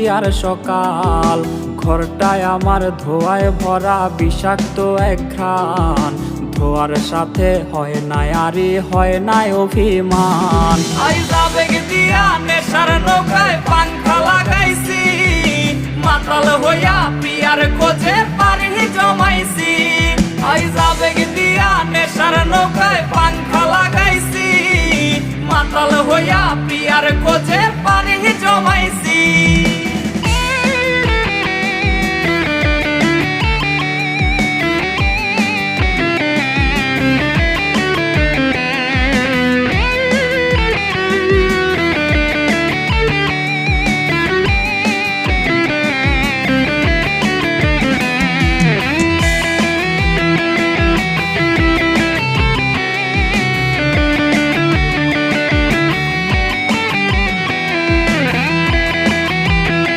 আর সকাল ঘরটায় আমার ধোঁয়ায় ভরা বিষাক্ত এক ঘ্রাণ। ধোয়ার সাথে হয় না আরি হয় না অভিমান। আবেগ দিয়া নেশার নৌকায় পাংখা লাগাইছি, মাতাল হইয়া পিয়ার খোঁজে পারি জমাইছি। আবেগ দিয়া নেশার নৌকায় পাংখা লাগাইছি, মাতাল হইয়া পিয়ার খোঁজে পারি জমাইছি।